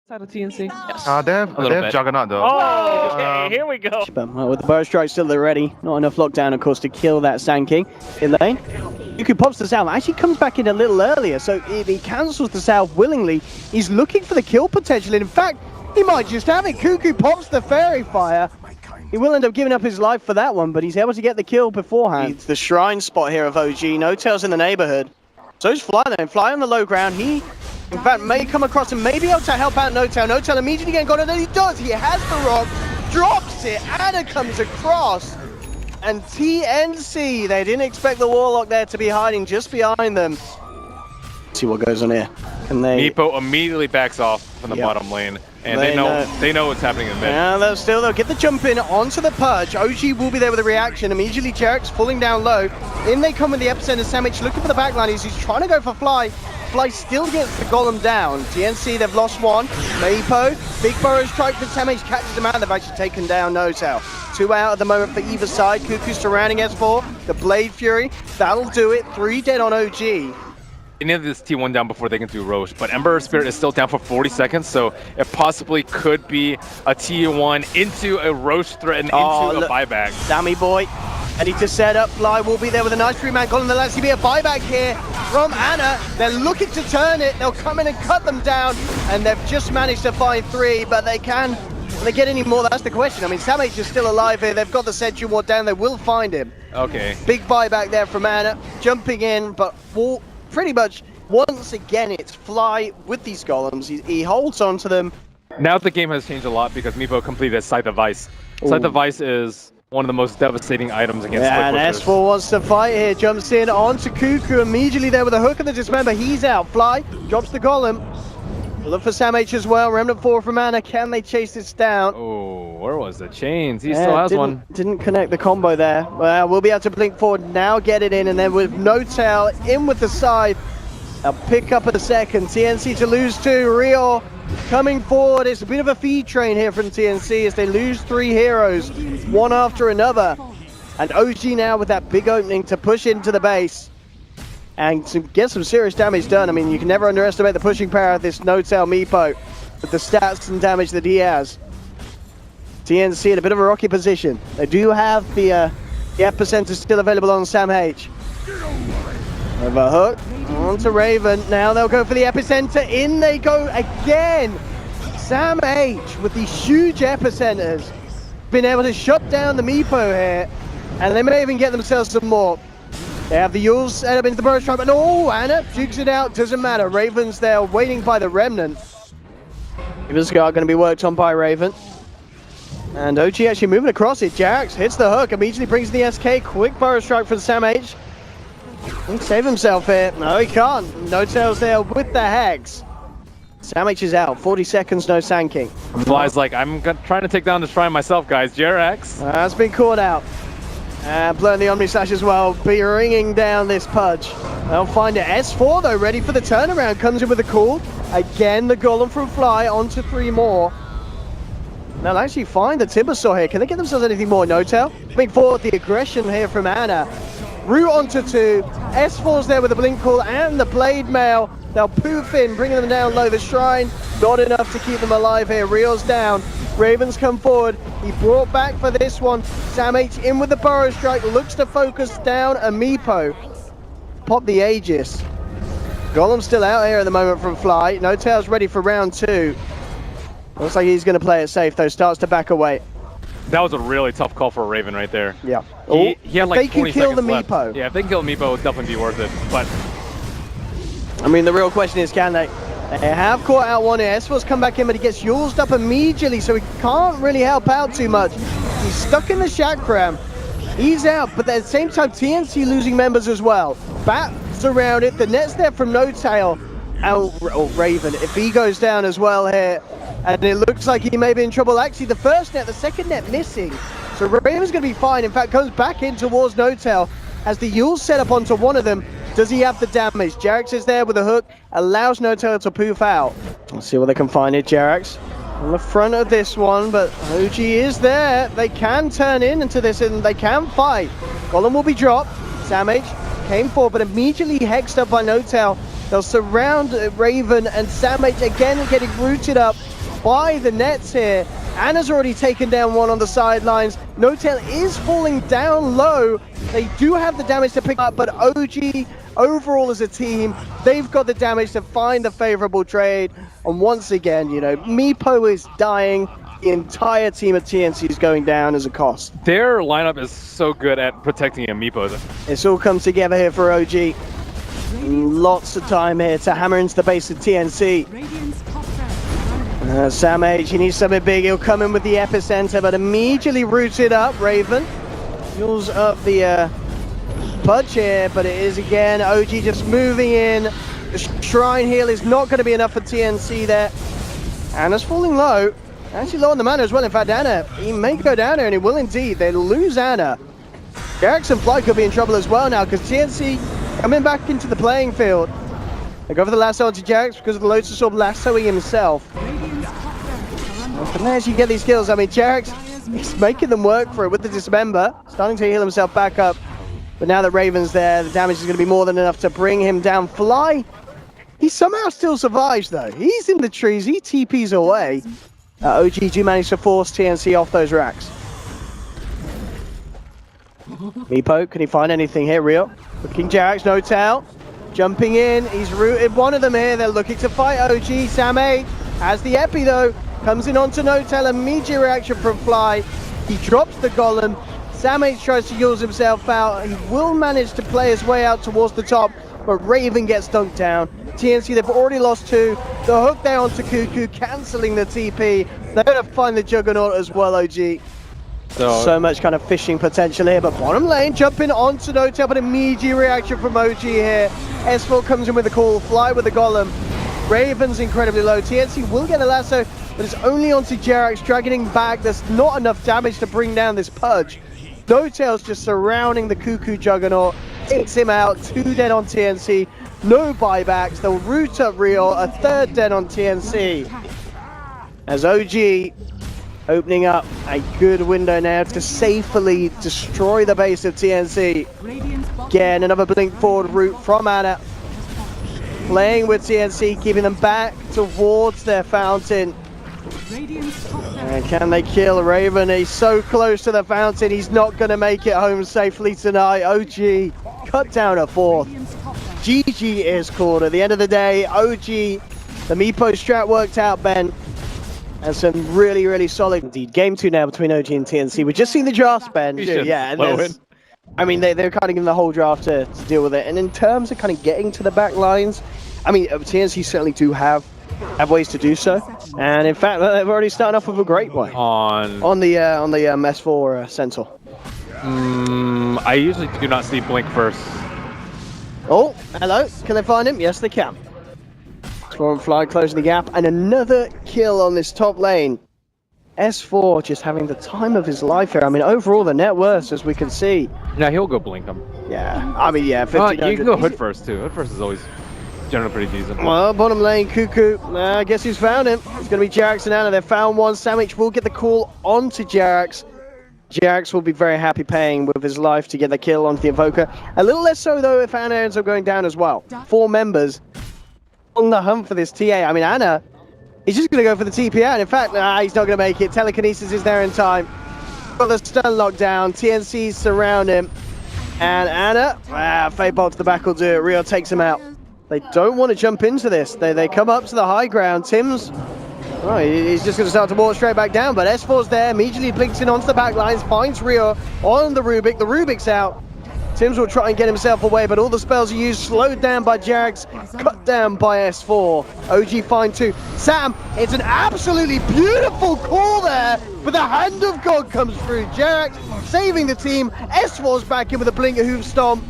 Side of TNC? Yes. They have Juggernaut though. Oh, okay, here we go. But with the burst strike still at the ready, not enough lockdown, of course, to kill that Sand King. In lane, Cuckoo pops the salve, actually comes back in a little earlier, so if he cancels the salve willingly, he's looking for the kill potential. In fact, he might just have it. Cuckoo pops the Fairy Fire. He will end up giving up his life for that one, but he's able to get the kill beforehand. It's the shrine spot here of OG. Notail's in the neighborhood. So he's Fly then. Fly on the low ground. He, in fact, may come across and may be able to help out Notail. Notail immediately getting gone, and then he does. He has the rock, drops it, Anna comes across. And TNC, they didn't expect the Warlock there to be hiding just behind them. Let's see what goes on here. Can they... Meepo immediately backs off from the bottom lane, and they know what's happening in mid. Yeah, they'll get the jump in onto the Pudge. OG will be there with a reaction. Immediately Jerk's falling down low. In they come with the epicenter. Samich looking for the backline. He's trying to go for Fly. Fly still gets the golem down. TNC, they've lost one. Meepo, big burrow strike for Samich, catches him out. They've actually taken down Notail. 2 out at the moment for either side. Cuckoo surrounding S4. The Blade Fury, that'll do it. 3 dead on OG. They need this T1 down before they can do Roche, but Ember Spirit is still down for 40 seconds, so it possibly could be a T1 into a Roche threat and into a buyback. Sammy boy, ready to set up. Fly will be there with a nice 3-man golem. There'll actually be a buyback here from Anna. They're looking to turn it. They'll come in and cut them down, and they've just managed to find 3, but they can. Will they get any more? That's the question. I mean, Samich is still alive here. They've got the Sentry Ward down. They will find him. Okay. Big buyback there from Anna. Jumping in, but pretty much once again it's Fly with these golems. He holds on to them. Now the game has changed a lot because Meepo completed Scythe of Vice. Scythe of Vice is one of the most devastating items against and S4 wants to fight here. Jumps in onto Cuckoo immediately there with a hook and the dismember. He's out. Fly drops the golem. Look for Sam H as well. Remnant 4 from Anna. Can they chase this down? Oh, where was the chains? He still has one. Didn't connect the combo there. Well, we'll be able to blink forward now, get it in, and then with Notail in with the side, they'll pick up a second. TNC to lose 2. Rio coming forward. It's a bit of a feed train here from TNC as they lose 3 heroes, one after another. And OG now with that big opening to push into the base and to get some serious damage done. I mean, you can never underestimate the pushing power of this Notail Meepo with the stats and damage that he has. TNC in a bit of a rocky position. They do have the epicenter still available on Sam H. With a hook onto Raven. Now they'll go for the epicenter. In they go again. Sam H with these huge epicenters. Been able to shut down the Meepo here. And they may even get themselves some more. They have the Yules set up into the burrow strike, but Anna jukes it out, doesn't matter. Raven's there waiting by the Remnant. Scar going to be worked on by Raven. And OG actually moving across it. Jax hits the hook, immediately brings the SK. Quick burrow strike for Sam H. He can save himself here. No, he can't. Notail's there with the Hex. Sam H is out. 40 seconds, no Sand King. Fly's like, I'm trying to take down the shrine myself, guys. Jerax. That's been caught out. And blowing the Omni Slash as well, bringing down this Pudge. They'll find it. S4 though, ready for the turnaround. Comes in with a call. Again, the Golem from Fly onto 3 more. They'll actually find the Timbersaw here. Can they get themselves anything more? Notail. Big forward, the aggression here from Anna. Root onto 2. S4's there with the Blink Call and the Blade Mail. They'll poof in, bringing them down low. The Shrine, not enough to keep them alive here. Rio's down. Ravens come forward. He brought back for this one. Sam H in with the burrow strike. Looks to focus down a Meepo. Pop the Aegis. Golem's still out here at the moment from Fly. Notail's ready for round 2. Looks like he's going to play it safe though. Starts to back away. That was a really tough call for Raven right there. Yeah. He had like 20 seconds left. If they can kill the Meepo. Yeah, if they can kill Meepo, it would definitely be worth it. But I mean, the real question is, can they? They have caught out one here. S4's come back in, but he gets Yulesed up immediately, so he can't really help out too much. He's stuck in the Chakram. He's out, but at the same time, TNC losing members as well. Bats around it. The net's there from Notail. Raven, if he goes down as well here, and it looks like he may be in trouble. Actually, the first net, the second net missing. So Raven's going to be fine. In fact, goes back in towards Notail as the Yule's set up onto one of them. Does he have the damage? Jerax is there with a hook, allows Notail to poof out. Let's see what they can find here. Jerax on the front of this one, but OG is there. They can turn into this and they can fight. Golem will be dropped. Sam H came forward, but immediately hexed up by Notail. They'll surround Raven and Sam H again getting rooted up. by the nets here. Anna's already taken down one on the sidelines. Notail is falling down low. They do have the damage to pick up, but OG, overall as a team, they've got the damage to find the favorable trade. And once again, you know, Meepo is dying. The entire team of TNC is going down as a cost. Their lineup is so good at protecting Meepo. It's all come together here for OG. Lots of time here to hammer into the base of TNC. Sam H, he needs something big. He'll come in with the epicenter, but immediately rooted up. Raven pulls up the Pudge here, but it is again OG just moving in. The Shrine Heal is not going to be enough for TNC there. Anna's falling low. Actually low on the mana as well. In fact, Anna, he may go down here, and he will indeed. They lose Anna. Jarex and Fly could be in trouble as well now, because TNC coming back into the playing field. They go for the lasso onto Jarex because of the Lotus Orb lassoing himself. From there, as you get these kills, I mean, Jarex is making them work for it with the Dismember, starting to heal himself back up. But now that Raven's there, the damage is going to be more than enough to bring him down. Fly, he somehow still survives though. He's in the trees, he TPs away. OG do manage to force TNC off those racks. Meepo, can he find anything here? Real. Looking Jarex, Notail. Jumping in, he's rooted one of them here. They're looking to fight OG. Sam A has the Epi though. Comes in onto Notail, immediate reaction from Fly. He drops the Golem. Sam H tries to use himself out. He will manage to play his way out towards the top, but Raven gets dunked down. TNC, they've already lost two. The hook there onto Cuckoo, cancelling the TP. They're going to find the Juggernaut as well, OG. So much kind of fishing potential here, but bottom lane jumping onto Notail, but immediate reaction from OG here. S4 comes in with a call, Fly with the Golem. Raven's incredibly low. TNC will get a lasso, but it's only onto Jarex, dragging him back. There's not enough damage to bring down this Pudge. Notail's just surrounding the Cuckoo Juggernaut, takes him out, 2 dead on TNC, no buybacks. They'll root up Real, a 3rd dead on TNC. As OG opening up a good window now to safely destroy the base of TNC. Again, another blink forward route from Anna. Playing with TNC, keeping them back towards their fountain. And can they kill Raven? He's so close to the fountain, he's not going to make it home safely tonight. OG cut down a 4th. GG is called. At the end of the day, OG, the Meepo strat worked out, Ben. And some really, really solid indeed. Game 2 now between OG and TNC. We've just seen the draft, Ben. Yeah, and I mean, they're kind of given the whole draft to deal with it. And in terms of kind of getting to the back lines, I mean, TNC certainly do have ways to do so. And in fact, they've already started off with a great way on the S4 Centaur. I usually do not see Blink first. Oh, hello. Can they find him? Yes, they can. Swarm Fly closing the gap, and another kill on this top lane. S4 just having the time of his life here. I mean, overall, the net worth, as we can see. Yeah, he'll go blink him. Yeah, I mean, yeah. You can go Hood first, too. Hood first is always generally pretty decent. Well, bottom lane, Cuckoo. I guess who's found him? It's going to be Jarex and Anna. They've found one. Sandwich will get the call onto Jarex. Jarex will be very happy paying with his life to get the kill onto the Invoker. A little less so, though, if Anna ends up going down as well. 4 members on the hunt for this TA. I mean, Anna, he's just going to go for the TP out. In fact, he's not going to make it. Telekinesis is there in time. Got the stun locked down. TNC surround him. And Anna, Fate Bolt to the back will do it. Rio takes him out. They don't want to jump into this. They come up to the high ground. Tim's, he's just going to start to walk straight back down. But S4's there, immediately blinks in onto the back lines, finds Rio on the Rubik. The Rubik's out. Tim's will try and get himself away, but all the spells are used, slowed down by Jarex, cut down by S4. OG find 2. Sam, it's an absolutely beautiful call there, but the hand of God comes through. Jarex saving the team. S4's back in with a blinker hoof stomp.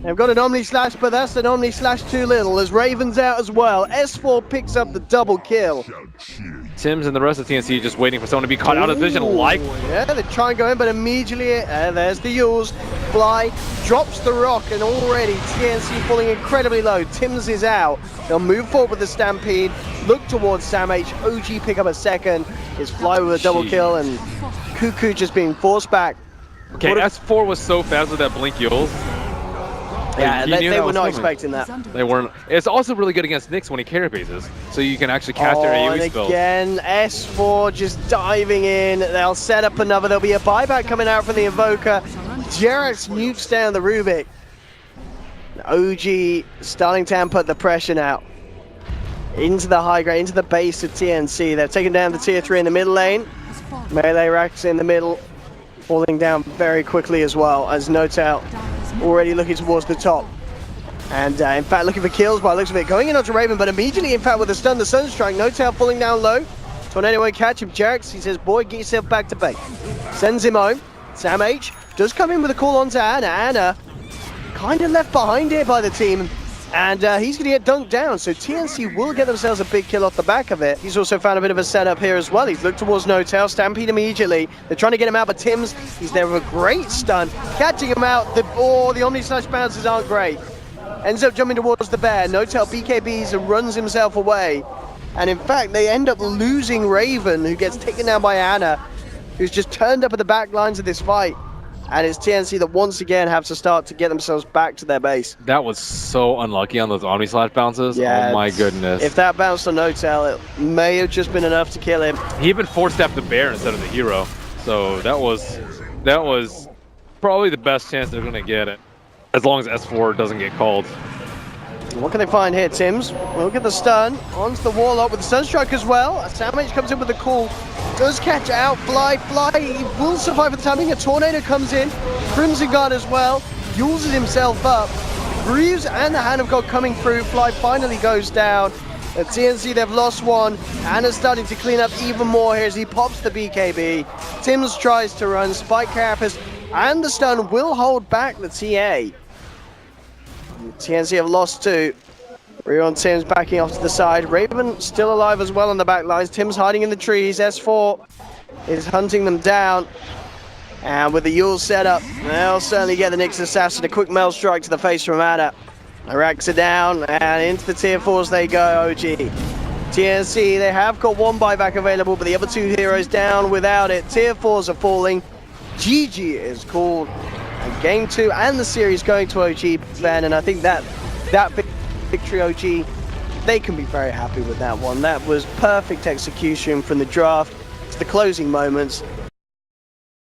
They've got an Omni Slash, but that's an Omni Slash too little, as Raven's out as well. S4 picks up the double kill. Tim's and the rest of TNC just waiting for someone to be caught out of vision like... Yeah, they try and go in, but immediately, there's the Yules. Fly drops the rock, and already TNC falling incredibly low. Tim's is out. They'll move forward with the Stampede, look towards Sam H. OG pick up a second. Is Fly with a double kill, and Cuckoo just being forced back. Okay, S4 was so fast with that Blink Yules. Yeah, You knew they that were was not coming. expecting that. They weren't. It's also really good against Nyx when he carry bases, so you can actually cast their AoE and spells. again, S4 just diving in. They'll set up another. There'll be a buyback coming out from the Invoker. Jerax nukes down the Rubik. OG starting to put the pressure now. Into the high ground, into the base of TNC. They're taking down the tier 3 in the middle lane. Melee racks in the middle, falling down very quickly as well as Notail already looking towards the top. And in fact, looking for kills by the looks of it. Going in onto Raven, but immediately, in fact, with the stun, the Sunstrike, Notail falling down low. Tornado won't catch him. Jerax, he says, boy, get yourself back to base. Sends him home. Sam H does come in with a call onto Anna. Anna kind of left behind here by the team. And he's going to get dunked down, so TNC will get themselves a big kill off the back of it. He's also found a bit of a setup here as well. He's looked towards Notail, Stampede immediately. They're trying to get him out, but Tim's, he's there with a great stun. Catching him out, the Omni Slash bounces aren't great. Ends up jumping towards the bear. Notail BKBs and runs himself away. And in fact, they end up losing Raven, who gets taken down by Anna, who's just turned up at the back lines of this fight. And it's TNC that once again have to start to get themselves back to their base. That was so unlucky on those Omni Slash bounces. Yeah, oh my goodness. If that bounced on Notail, it may have just been enough to kill him. He even four-stepped the bear instead of the hero. So that was probably the best chance they're gonna get it. As long as S4 doesn't get called. What can they find here, Tims? Look at the stun. Onto the Warlock with the Sunstrike as well. Sam H comes in with the call. Does catch out. Fly. He will survive for the timing. A Tornado comes in. Crimson Guard as well. Uses himself up. Greaves and the Hand of God coming through. Fly finally goes down. At TNC, they've lost one. Anna's starting to clean up even more here as he pops the BKB. Tims tries to run. Spike Carapace and the stun will hold back the TA. TNC have lost 2. Rio and Tim's backing off to the side. Raven still alive as well on the back lines. Tim's hiding in the trees. S4 is hunting them down. And with the Yule set up, they'll certainly get the Nyx Assassin. A quick mail strike to the face from Anna. Racks are down and into the tier 4s they go, OG. TNC, they have got one buyback available, but the other 2 heroes down without it. Tier 4s are falling. GG is called. And game 2 and the series going to OG, Ben, and I think that victory, OG, they can be very happy with that one. That was perfect execution from the draft to the closing moments.